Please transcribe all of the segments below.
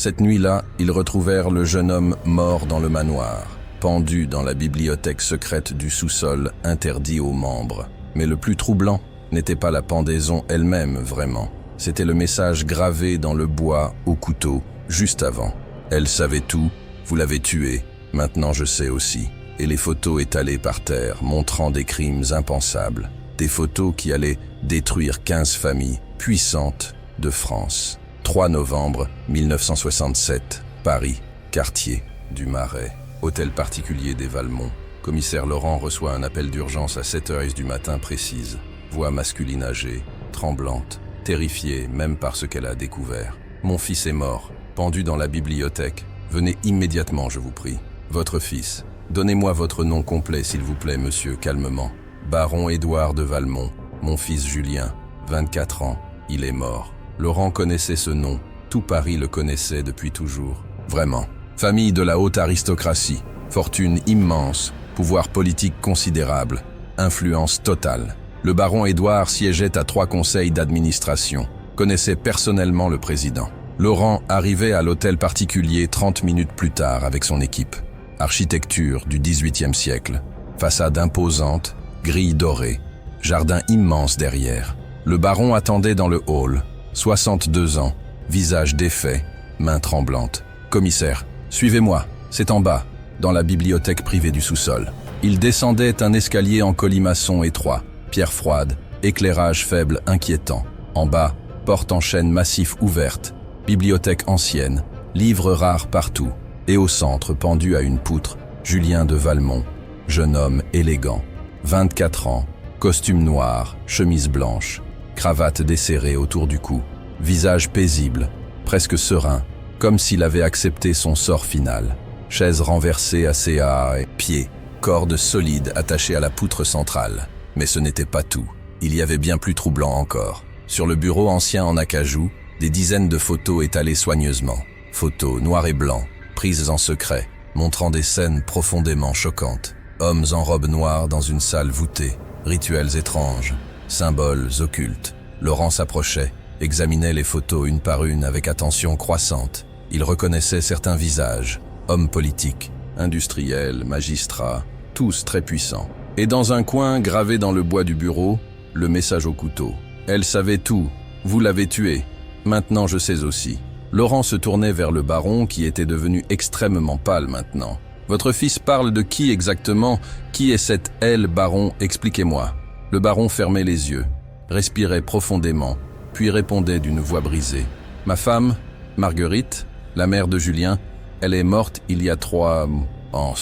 Cette nuit-là, ils retrouvèrent le jeune homme mort dans le manoir, pendu dans la bibliothèque secrète du sous-sol interdit aux membres. Mais le plus troublant n'était pas la pendaison elle-même vraiment. C'était le message gravé dans le bois au couteau, juste avant. « Elle savait tout, vous l'avez tué, maintenant je sais aussi. » Et les photos étalées par terre, montrant des crimes impensables. Des photos qui allaient détruire 15 familles puissantes de France. 3 novembre 1967, Paris, quartier du Marais, hôtel particulier des Valmont. Commissaire Laurent reçoit un appel d'urgence à 7h du matin précise. Voix masculine âgée, tremblante, terrifiée même par ce qu'elle a découvert. « Mon fils est mort, pendu dans la bibliothèque. Venez immédiatement, je vous prie. Votre fils. Donnez-moi votre nom complet, s'il vous plaît, monsieur, calmement. Baron Édouard de Valmont, mon fils Julien, 24 ans, il est mort. » Laurent connaissait ce nom, tout Paris le connaissait depuis toujours. Vraiment. Famille de la haute aristocratie, fortune immense, pouvoir politique considérable, influence totale. Le baron Édouard siégeait à 3 conseils d'administration, connaissait personnellement le président. Laurent arrivait à l'hôtel particulier 30 minutes plus tard avec son équipe. Architecture du XVIIIe siècle, façade imposante, grille dorée, jardin immense derrière. Le baron attendait dans le hall, 62 ans, visage défait, mains tremblantes. « Commissaire, suivez-moi, c'est en bas, dans la bibliothèque privée du sous-sol. » Il descendait un escalier en colimaçon étroit, pierre froide, éclairage faible inquiétant. En bas, porte en chêne massif ouverte, bibliothèque ancienne, livres rares partout. Et au centre, pendu à une poutre, Julien de Valmont, jeune homme élégant. 24 ans, costume noir, chemise blanche, cravate desserrée autour du cou, visage paisible, presque serein, comme s'il avait accepté son sort final. Chaise renversée assez à pieds, corde solide attachée à la poutre centrale. Mais ce n'était pas tout. Il y avait bien plus troublant encore. Sur le bureau ancien en acajou, des dizaines de photos étalées soigneusement. Photos noires et blancs, prises en secret, montrant des scènes profondément choquantes. Hommes en robe noire dans une salle voûtée, rituels étranges, symboles occultes. Laurent s'approchait, examinait les photos une par une avec attention croissante. Il reconnaissait certains visages, hommes politiques, industriels, magistrats, tous très puissants. Et dans un coin, gravé dans le bois du bureau, le message au couteau. « Elle savait tout, vous l'avez tué, maintenant je sais aussi. » Laurent se tournait vers le baron qui était devenu extrêmement pâle maintenant. « Votre fils parle de qui exactement? Qui est cette elle, baron? Expliquez-moi. » Le baron fermait les yeux, respirait profondément, puis répondait d'une voix brisée. « Ma femme, Marguerite, la mère de Julien, elle est morte il y a 3 ans. »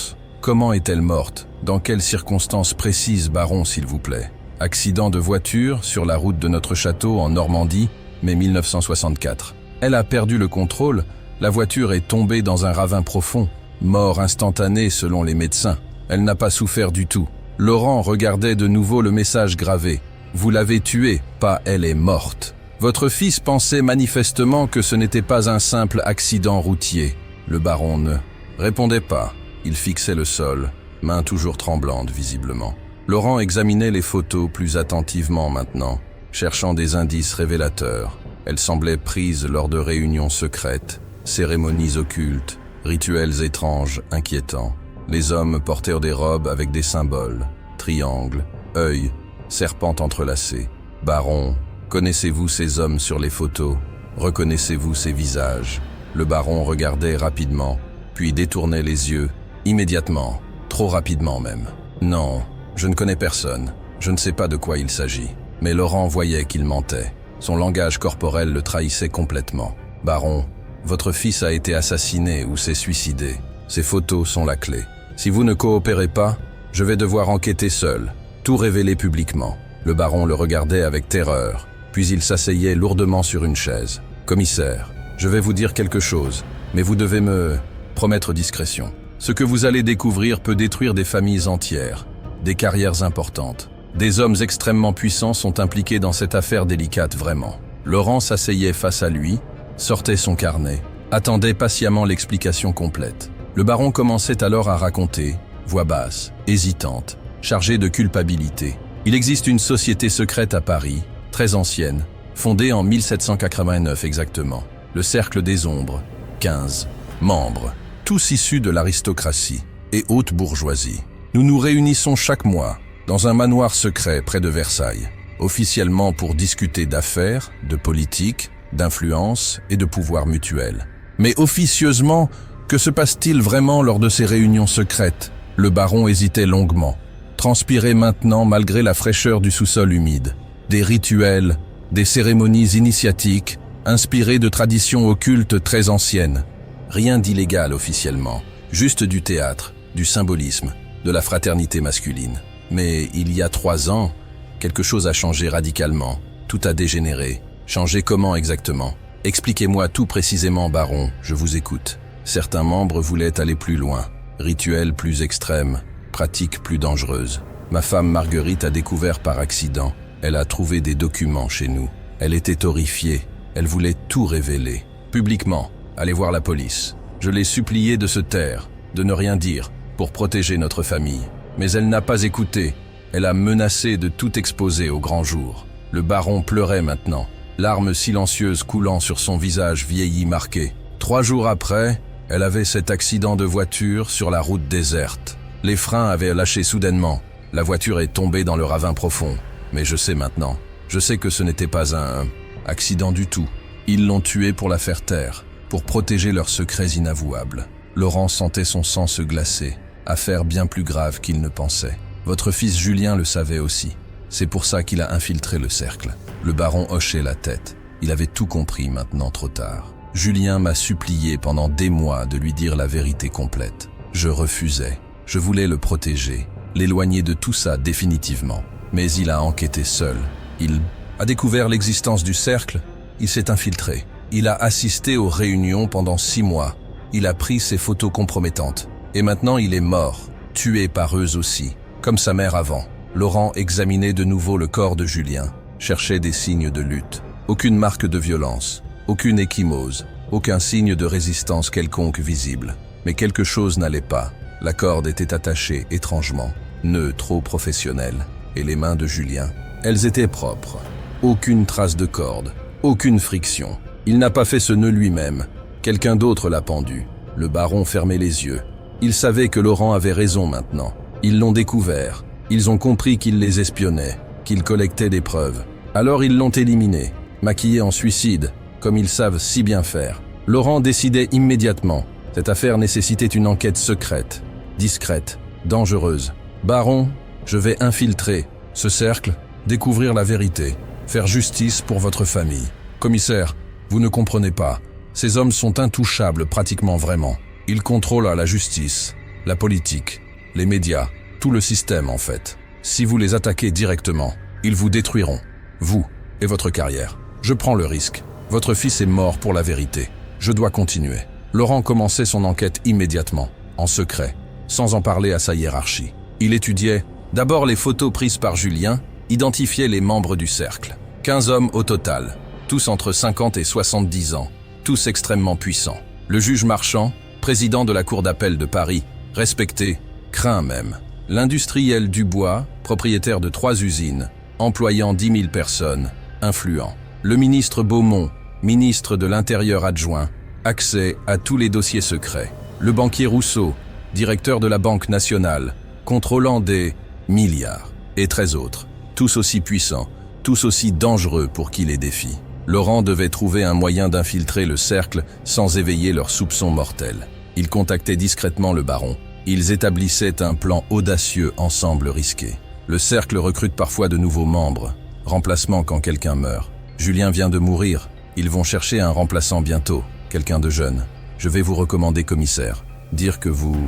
Comment est-elle morte? Dans quelles circonstances précises, baron, s'il vous plaît? Accident de voiture sur la route de notre château en Normandie, mai 1964. Elle a perdu le contrôle, la voiture est tombée dans un ravin profond, mort instantanée selon les médecins. Elle n'a pas souffert du tout. Laurent regardait de nouveau le message gravé. Vous l'avez tuée, pas elle est morte. Votre fils pensait manifestement que ce n'était pas un simple accident routier. Le baron ne répondait pas. Il fixait le sol, main toujours tremblante visiblement. Laurent examinait les photos plus attentivement maintenant, cherchant des indices révélateurs. Elles semblaient prises lors de réunions secrètes, cérémonies occultes, rituels étranges, inquiétants. Les hommes portèrent des robes avec des symboles, triangles, œils, serpents entrelacés. Baron, connaissez-vous ces hommes sur les photos? Reconnaissez-vous ces visages? Le baron regardait rapidement, puis détournait les yeux, immédiatement, trop rapidement même. Non, je ne connais personne, je ne sais pas de quoi il s'agit. Mais Laurent voyait qu'il mentait. Son langage corporel le trahissait complètement. Baron, votre fils a été assassiné ou s'est suicidé. Ces photos sont la clé. Si vous ne coopérez pas, je vais devoir enquêter seul, tout révéler publiquement. Le baron le regardait avec terreur, puis il s'asseyait lourdement sur une chaise. Commissaire, je vais vous dire quelque chose, mais vous devez me promettre discrétion. Ce que vous allez découvrir peut détruire des familles entières, des carrières importantes. Des hommes extrêmement puissants sont impliqués dans cette affaire délicate vraiment. Laurent s'asseyait face à lui, sortait son carnet, attendait patiemment l'explication complète. Le baron commençait alors à raconter, voix basse, hésitante, chargée de culpabilité. Il existe une société secrète à Paris, très ancienne, fondée en 1789 exactement. Le Cercle des Ombres, 15 membres, tous issus de l'aristocratie et haute bourgeoisie. Nous nous réunissons chaque mois dans un manoir secret près de Versailles, officiellement pour discuter d'affaires, de politique, d'influence et de pouvoir mutuel. Mais officieusement, que se passe-t-il vraiment lors de ces réunions secrètes? Le baron hésitait longuement, transpirait maintenant malgré la fraîcheur du sous-sol humide. Des rituels, des cérémonies initiatiques, inspirées de traditions occultes très anciennes. Rien d'illégal officiellement, juste du théâtre, du symbolisme, de la fraternité masculine. Mais il y a 3 ans, quelque chose a changé radicalement. Tout a dégénéré. Changé comment exactement? Expliquez-moi tout précisément, baron, je vous écoute. Certains membres voulaient aller plus loin. Rituels plus extrêmes, pratiques plus dangereuses. Ma femme Marguerite a découvert par accident. Elle a trouvé des documents chez nous. Elle était horrifiée. Elle voulait tout révéler. Publiquement, aller voir la police. Je l'ai suppliée de se taire, de ne rien dire, pour protéger notre famille. Mais elle n'a pas écouté. Elle a menacé de tout exposer au grand jour. Le baron pleurait maintenant, larmes silencieuses coulant sur son visage vieilli marqué. 3 jours après, elle avait cet accident de voiture sur la route déserte. Les freins avaient lâché soudainement. La voiture est tombée dans le ravin profond. Mais je sais maintenant. Je sais que ce n'était pas un accident du tout. Ils l'ont tuée pour la faire taire, pour protéger leurs secrets inavouables. Laurent sentait son sang se glacer. Affaire bien plus grave qu'il ne pensait. Votre fils Julien le savait aussi. C'est pour ça qu'il a infiltré le cercle. Le baron hochait la tête. Il avait tout compris maintenant trop tard. Julien m'a supplié pendant des mois de lui dire la vérité complète. Je refusais. Je voulais le protéger, l'éloigner de tout ça définitivement. Mais il a enquêté seul. Il a découvert l'existence du cercle. Il s'est infiltré. Il a assisté aux réunions pendant 6 mois. Il a pris ses photos compromettantes. Et maintenant il est mort, tué par eux aussi, comme sa mère avant. Laurent examinait de nouveau le corps de Julien, cherchait des signes de lutte. Aucune marque de violence, aucune ecchymose, aucun signe de résistance quelconque visible. Mais quelque chose n'allait pas. La corde était attachée étrangement, nœud trop professionnel. Et les mains de Julien, elles étaient propres. Aucune trace de corde, aucune friction. Il n'a pas fait ce nœud lui-même. Quelqu'un d'autre l'a pendu. Le baron fermait les yeux. Il savait que Laurent avait raison maintenant. Ils l'ont découvert. Ils ont compris qu'il les espionnait, qu'il collectait des preuves. Alors ils l'ont éliminé, maquillé en suicide, comme ils savent si bien faire. Laurent décidait immédiatement. Cette affaire nécessitait une enquête secrète, discrète, dangereuse. Baron, je vais infiltrer ce cercle, découvrir la vérité, faire justice pour votre famille. Commissaire, vous ne comprenez pas. Ces hommes sont intouchables pratiquement vraiment. Ils contrôlent la justice, la politique, les médias, tout le système en fait. Si vous les attaquez directement, ils vous détruiront, vous et votre carrière. Je prends le risque. Votre fils est mort pour la vérité. Je dois continuer. Laurent commençait son enquête immédiatement, en secret, sans en parler à sa hiérarchie. Il étudiait d'abord les photos prises par Julien, identifiait les membres du cercle. 15 hommes au total, tous entre 50 et 70 ans, tous extrêmement puissants. Le juge Marchand, président de la Cour d'appel de Paris, respecté, craint même. L'industriel Dubois, propriétaire de 3 usines, employant 10 000 personnes, influent. Le ministre Beaumont, ministre de l'Intérieur adjoint, accès à tous les dossiers secrets. Le banquier Rousseau, directeur de la Banque nationale, contrôlant des milliards, et 13 autres, tous aussi puissants, tous aussi dangereux pour qui les défie. Laurent devait trouver un moyen d'infiltrer le cercle sans éveiller leurs soupçons mortels. Il contactait discrètement le baron. Ils établissaient un plan audacieux ensemble risqué. Le cercle recrute parfois de nouveaux membres. Remplacement quand quelqu'un meurt. Julien vient de mourir. Ils vont chercher un remplaçant bientôt, quelqu'un de jeune. Je vais vous recommander commissaire. Dire que vous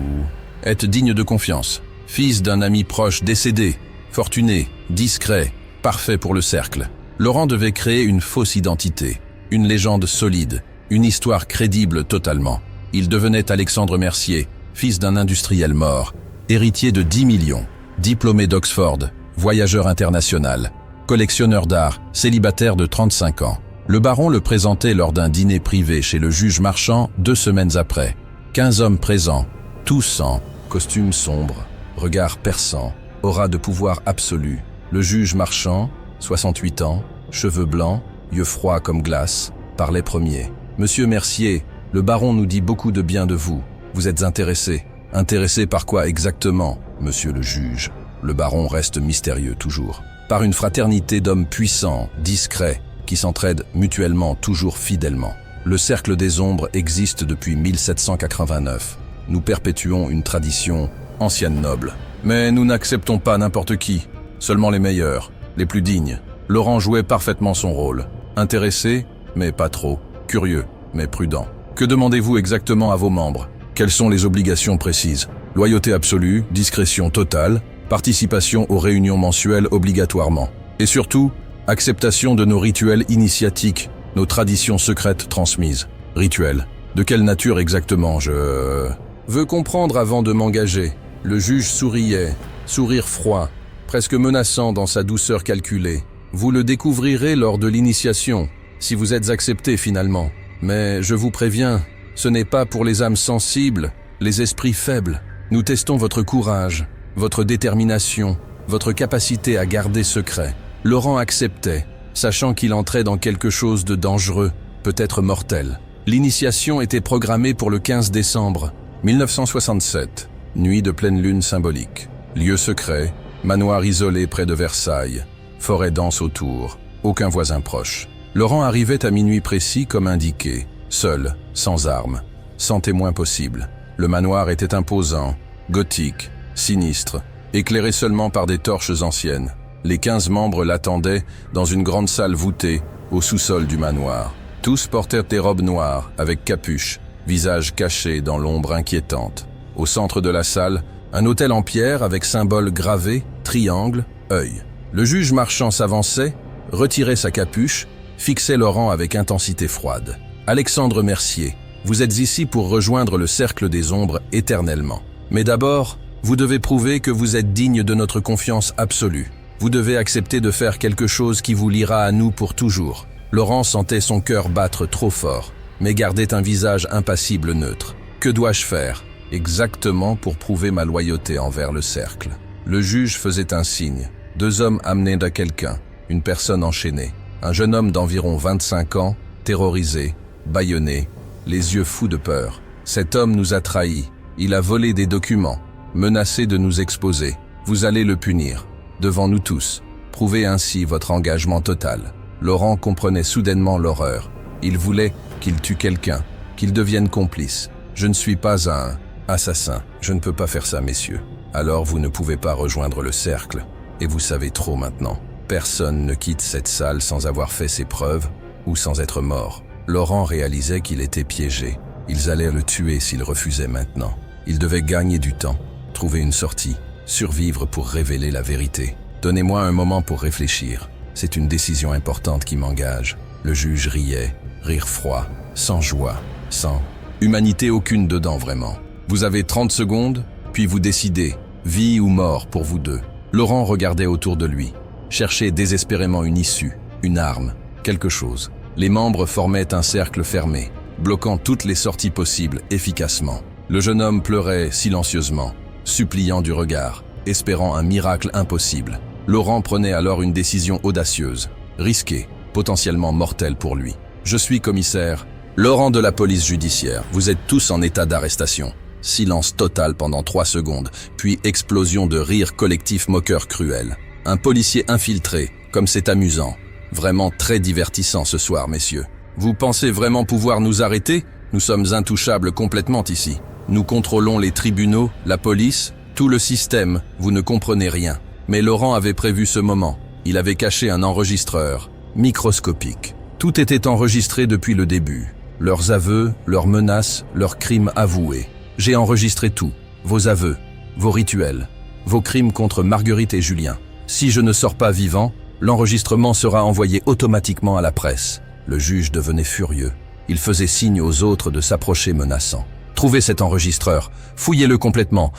êtes digne de confiance. Fils d'un ami proche décédé, fortuné, discret, parfait pour le cercle. Laurent devait créer une fausse identité, une légende solide, une histoire crédible totalement. Il devenait Alexandre Mercier, fils d'un industriel mort, héritier de 10 millions, diplômé d'Oxford, voyageur international, collectionneur d'art, célibataire de 35 ans. Le baron le présentait lors d'un dîner privé chez le juge Marchand 2 semaines après. 15 hommes présents, tous en costume sombre, regard perçant, aura de pouvoir absolu. Le juge Marchand, 68 ans, cheveux blancs, yeux froids comme glace, parlait premier. « Monsieur Mercier, Le baron nous dit beaucoup de bien de vous. Vous êtes intéressé. Intéressé par quoi exactement, monsieur le juge? Le baron reste mystérieux toujours. Par une fraternité d'hommes puissants, discrets, qui s'entraident mutuellement toujours fidèlement. Le cercle des ombres existe depuis 1789. Nous perpétuons une tradition ancienne noble. Mais nous n'acceptons pas n'importe qui, seulement les meilleurs, les plus dignes. Laurent jouait parfaitement son rôle. Intéressé, mais pas trop. Curieux, mais prudent. Que demandez-vous exactement à vos membres? Quelles sont les obligations précises? Loyauté absolue, discrétion totale, participation aux réunions mensuelles obligatoirement. Et surtout, acceptation de nos rituels initiatiques, nos traditions secrètes transmises. Rituels. De quelle nature exactement? Je veux comprendre avant de m'engager. Le juge souriait, sourire froid, presque menaçant dans sa douceur calculée. Vous le découvrirez lors de l'initiation, si vous êtes accepté finalement. Mais je vous préviens, ce n'est pas pour les âmes sensibles, les esprits faibles. Nous testons votre courage, votre détermination, votre capacité à garder secret. Laurent acceptait, sachant qu'il entrait dans quelque chose de dangereux, peut-être mortel. L'initiation était programmée pour le 15 décembre 1967, nuit de pleine lune symbolique. Lieu secret, manoir isolé près de Versailles, forêt dense autour, aucun voisin proche. Laurent arrivait à minuit précis comme indiqué, seul, sans armes, sans témoin possible. Le manoir était imposant, gothique, sinistre, éclairé seulement par des torches anciennes. Les 15 membres l'attendaient dans une grande salle voûtée au sous-sol du manoir. Tous portèrent des robes noires avec capuche, visage caché dans l'ombre inquiétante. Au centre de la salle, un autel en pierre avec symbole gravé, triangle, œil. Le juge marchand s'avançait, retirait sa capuche, fixait Laurent avec intensité froide. « Alexandre Mercier, vous êtes ici pour rejoindre le cercle des ombres éternellement. Mais d'abord, vous devez prouver que vous êtes digne de notre confiance absolue. Vous devez accepter de faire quelque chose qui vous liera à nous pour toujours. » Laurent sentait son cœur battre trop fort, mais gardait un visage impassible neutre. « Que dois-je faire exactement pour prouver ma loyauté envers le cercle ?» Le juge faisait un signe. 2 hommes amenés de quelqu'un, une personne enchaînée. Un jeune homme d'environ 25 ans, terrorisé, bâillonné, les yeux fous de peur. Cet homme nous a trahis. Il a volé des documents, menacé de nous exposer. Vous allez le punir, devant nous tous. Prouvez ainsi votre engagement total. Laurent comprenait soudainement l'horreur. Il voulait qu'il tue quelqu'un, qu'il devienne complice. Je ne suis pas un assassin. Je ne peux pas faire ça, messieurs. Alors vous ne pouvez pas rejoindre le cercle. Et vous savez trop maintenant. Personne ne quitte cette salle sans avoir fait ses preuves ou sans être mort. Laurent réalisait qu'il était piégé. Ils allaient le tuer s'il refusait maintenant. Il devait gagner du temps, trouver une sortie, survivre pour révéler la vérité. Donnez-moi un moment pour réfléchir. C'est une décision importante qui m'engage. Le juge riait, rire froid, sans joie, sans humanité aucune dedans vraiment. Vous avez 30 secondes, puis vous décidez, vie ou mort pour vous deux. Laurent regardait autour de lui, cherchait désespérément une issue, une arme, quelque chose. Les membres formaient un cercle fermé, bloquant toutes les sorties possibles efficacement. Le jeune homme pleurait silencieusement, suppliant du regard, espérant un miracle impossible. Laurent prenait alors une décision audacieuse, risquée, potentiellement mortelle pour lui. « Je suis commissaire Laurent de la police judiciaire. Vous êtes tous en état d'arrestation. » Silence total pendant 3 secondes, puis explosion de rire collectif moqueur cruel. Un policier infiltré, comme c'est amusant. Vraiment très divertissant ce soir, messieurs. Vous pensez vraiment pouvoir nous arrêter? Nous sommes intouchables complètement ici. Nous contrôlons les tribunaux, la police, tout le système, vous ne comprenez rien. Mais Laurent avait prévu ce moment. Il avait caché un enregistreur, microscopique. Tout était enregistré depuis le début. Leurs aveux, leurs menaces, leurs crimes avoués. J'ai enregistré tout. Vos aveux, vos rituels, vos crimes contre Marguerite et Julien. Si je ne sors pas vivant, l'enregistrement sera envoyé automatiquement à la presse. Le juge devenait furieux. Il faisait signe aux autres de s'approcher menaçant. Trouvez cet enregistreur, fouillez-le complètement.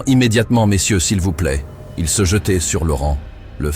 Immédiatement, messieurs, s'il vous plaît. Il se jetait sur Laurent, le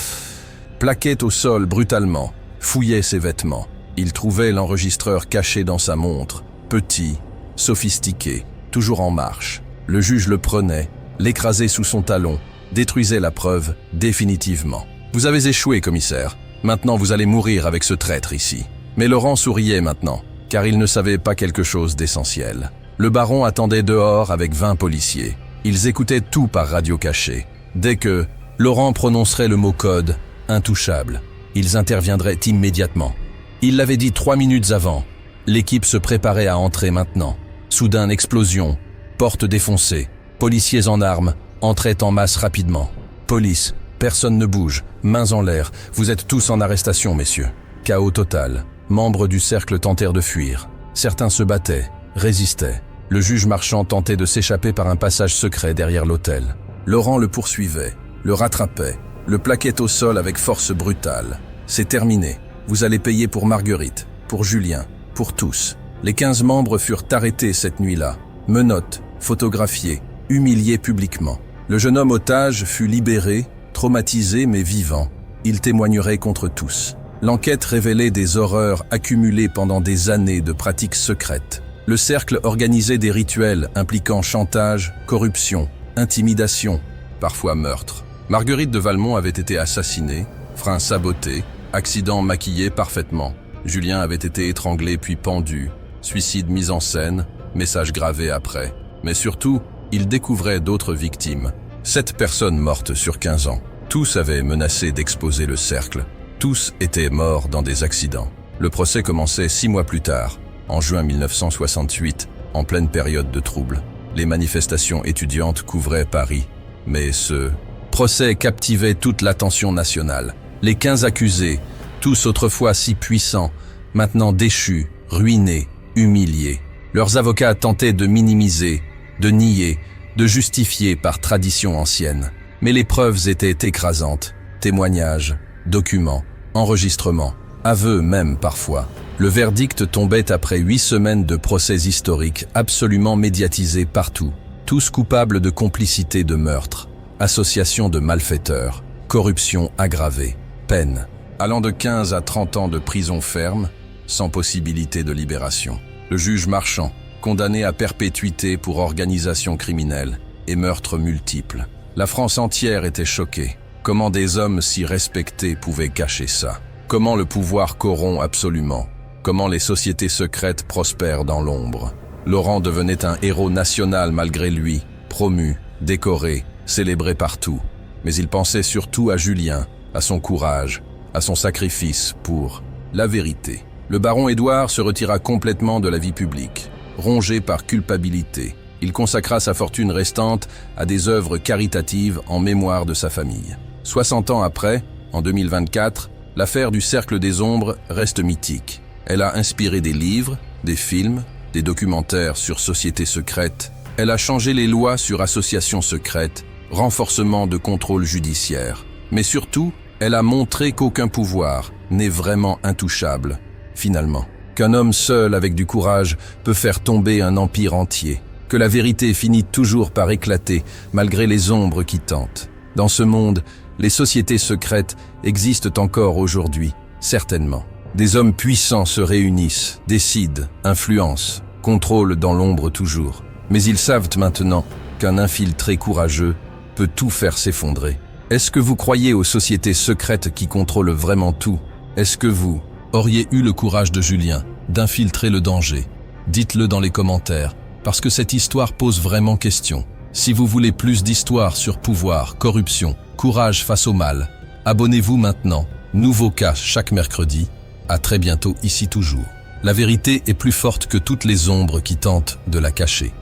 plaquait au sol brutalement, fouillait ses vêtements. Il trouvait l'enregistreur caché dans sa montre, petit, sophistiqué, toujours en marche. Le juge le prenait, l'écrasait sous son talon, détruisait la preuve définitivement. Vous avez échoué, commissaire. Maintenant, vous allez mourir avec ce traître ici. Mais Laurent souriait maintenant. car il ne savait pas quelque chose d'essentiel. Le baron attendait dehors avec 20 policiers. Ils écoutaient tout par radio cachée. Dès que Laurent prononcerait le mot code, intouchable, ils interviendraient immédiatement. Il l'avait dit 3 minutes avant. L'équipe se préparait à entrer maintenant. Soudain, explosion, porte défoncée, policiers en armes entraient en masse rapidement. Police, personne ne bouge, mains en l'air, vous êtes tous en arrestation, messieurs. Chaos total, membres du cercle tentèrent de fuir. Certains se battaient, résistaient. Le juge marchand tentait de s'échapper par un passage secret derrière l'hôtel. Laurent le poursuivait, le rattrapait, le plaquait au sol avec force brutale. C'est terminé, vous allez payer pour Marguerite, pour Julien, pour tous. Les 15 membres furent arrêtés cette nuit-là, menottes, photographiés, humiliés publiquement. Le jeune homme otage fut libéré, traumatisé mais vivant. Il témoignerait contre tous. L'enquête révélait des horreurs accumulées pendant des années de pratiques secrètes. Le cercle organisait des rituels impliquant chantage, corruption, intimidation, parfois meurtre. Marguerite de Valmont avait été assassinée, frein saboté, accident maquillé parfaitement. Julien avait été étranglé puis pendu, suicide mis en scène, message gravé après. Mais surtout, il découvrait d'autres victimes. 7 personnes mortes sur 15 ans. Tous avaient menacé d'exposer le cercle. Tous étaient morts dans des accidents. Le procès commençait 6 mois plus tard, en juin 1968, en pleine période de troubles. Les manifestations étudiantes couvraient Paris. Mais ce procès captivait toute l'attention nationale. Les 15 accusés, tous autrefois si puissants, maintenant déchus, ruinés, humiliés. Leurs avocats tentaient de minimiser, de nier, de justifier par tradition ancienne. Mais les preuves étaient écrasantes. Témoignages, documents, enregistrements, aveux même parfois. Le verdict tombait après 8 semaines de procès historiques absolument médiatisés partout. Tous coupables de complicité de meurtre, association de malfaiteurs, corruption aggravée, peine allant de 15 à 30 ans de prison ferme, sans possibilité de libération. Le juge Marchand, condamné à perpétuité pour organisation criminelle et meurtres multiples. La France entière était choquée. Comment des hommes si respectés pouvaient cacher ça? Comment le pouvoir corrompt absolument? Comment les sociétés secrètes prospèrent dans l'ombre? Laurent devenait un héros national malgré lui, promu, décoré, célébré partout. Mais il pensait surtout à Julien, à son courage, à son sacrifice pour la vérité. Le baron Édouard se retira complètement de la vie publique. Rongé par culpabilité, il consacra sa fortune restante à des œuvres caritatives en mémoire de sa famille. 60 ans après, en 2024, l'affaire du Cercle des Ombres reste mythique. Elle a inspiré des livres, des films, des documentaires sur sociétés secrètes. Elle a changé les lois sur associations secrètes, renforcement de contrôle judiciaire. Mais surtout, elle a montré qu'aucun pouvoir n'est vraiment intouchable, finalement. Qu'un homme seul avec du courage peut faire tomber un empire entier. Que la vérité finit toujours par éclater malgré les ombres qui tentent. Dans ce monde, les sociétés secrètes existent encore aujourd'hui, certainement. Des hommes puissants se réunissent, décident, influencent, contrôlent dans l'ombre toujours. Mais ils savent maintenant qu'un infiltré courageux peut tout faire s'effondrer. Est-ce que vous croyez aux sociétés secrètes qui contrôlent vraiment tout? Est-ce que vous auriez eu le courage de Julien d'infiltrer le danger? Dites-le dans les commentaires, parce que cette histoire pose vraiment question. Si vous voulez plus d'histoires sur pouvoir, corruption, courage face au mal, abonnez-vous maintenant. Nouveau cas chaque mercredi. À très bientôt ici toujours. La vérité est plus forte que toutes les ombres qui tentent de la cacher.